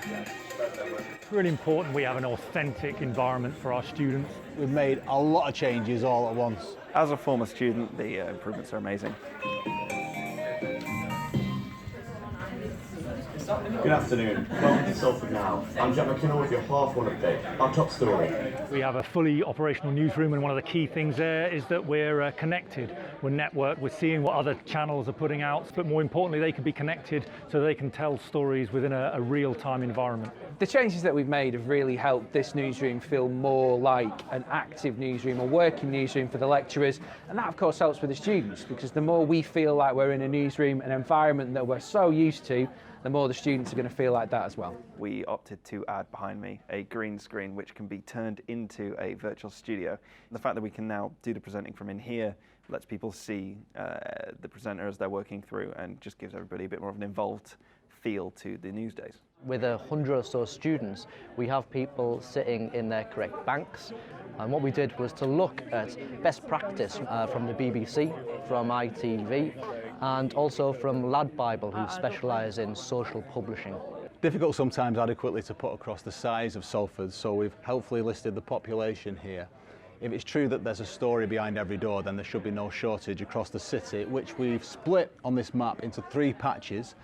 It's really important we have an authentic environment for our students. We've made a lot of changes all at once. As a former student, the improvements are amazing. Good afternoon. Welcome to Salford Now. I'm Jack McKinnon with your half one update. Our top story. We have a fully operational newsroom, and one of the key things there is that we're connected, we're networked, we're seeing what other channels are putting out, but more importantly they can be connected so they can tell stories within a real-time environment. The changes that we've made have really helped this newsroom feel more like an active newsroom, a working newsroom for the lecturers, and that of course helps with the students, because the more we feel like we're in a newsroom, an environment that we're so used to, the more the students are going to feel like that as well. We opted to add behind me a green screen which can be turned into a virtual studio. The fact that we can now do the presenting from in here lets people see the presenter as they're working through, and just gives everybody a bit more of an involved feel to the Newsdays. With 100 or so students, we have people sitting in their correct banks, and what we did was to look at best practice from the BBC, from ITV, and also from Lad Bible, who specialise in social publishing. Difficult sometimes adequately to put across the size of Salford, so we've helpfully listed the population here. If it's true that there's a story behind every door, then there should be no shortage across the city, which we've split on this map into 3 patches,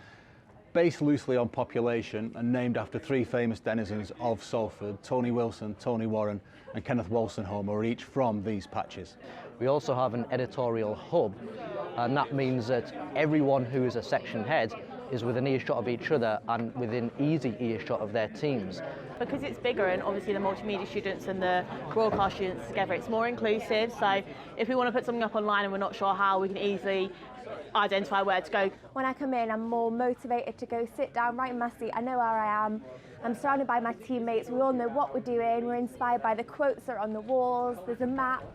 based loosely on population and named after 3 famous denizens of Salford: Tony Wilson, Tony Warren and Kenneth Wolstenholme, who are each from these patches. We also have an editorial hub, and that means that everyone who is a section head is within earshot of each other and within easy earshot of their teams. Because it's bigger, and obviously the multimedia students and the broadcast students together, it's more inclusive, so if we want to put something up online and we're not sure how, we can easily identify where to go. When I come in, I'm more motivated to go sit down right in my seat. I know where I am. I'm surrounded by my teammates. We all know what we're doing. We're inspired by the quotes that are on the walls. There's a map.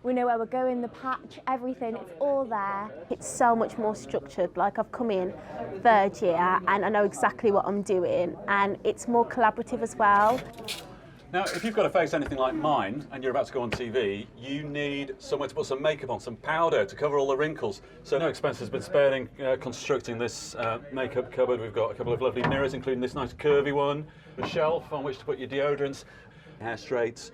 We know where we're going, the patch, everything. It's all there. It's so much more structured. Like, I've come in 3rd year and I know exactly what I'm doing, and it's more collaborative as well. Now, if you've got a face anything like mine and you're about to go on TV, you need somewhere to put some makeup on, some powder to cover all the wrinkles. So no expense has been spared in constructing this makeup cupboard. We've got a couple of lovely mirrors, including this nice curvy one, a shelf on which to put your deodorants, hair straights,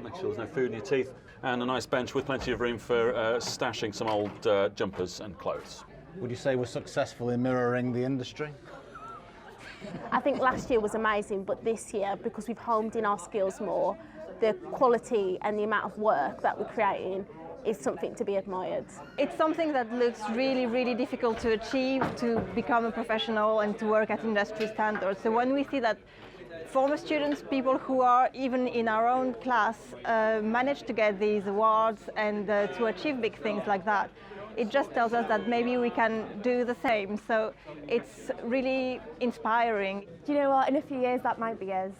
make sure there's no food in your teeth, and a nice bench with plenty of room for stashing some old jumpers and clothes. Would you say we're successful in mirroring the industry? I think last year was amazing, but this year, because we've homed in our skills more, the quality and the amount of work that we're creating is something to be admired. It's something that looks really, really difficult to achieve, to become a professional and to work at industry standards. So when we see that former students, people who are even in our own class, manage to get these awards and to achieve big things like that, it just tells us that maybe we can do the same. So it's really inspiring. Do you know what? In a few years, that might be us.